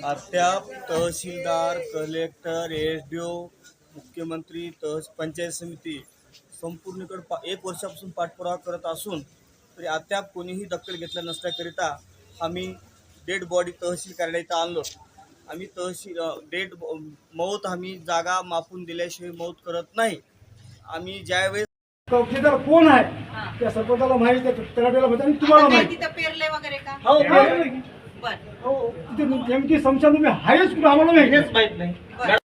अद्याप तहसीलदार, collector, SDO, मुख्यमंत्री, पंचायत समिती संपूर्णकडे 1 वर्षापासून पाठपुरावा करत असून तरी अद्याप कोणीही दखल घेतल्या नसल्याकरिता आम्ही डेड बॉडी तहसील कार्यालयात आणलो। आम्ही तहसील मौत आम्ही जागा मापून दिल्याशिवाय मौत करत नाही। आम्ही ज्यावेळेस चौकीदार कोण आहे त्या सरपंचाला माहिती आहे, तलाठ्याला माहिती आणि तुम्हाला माहिती तिथं पेरले वगैरे का? हो पेरले की. बर हो तिथे नेमकी समस्या तुम्ही आहेच कुठे आम्हाला हेच माहित नाही। बर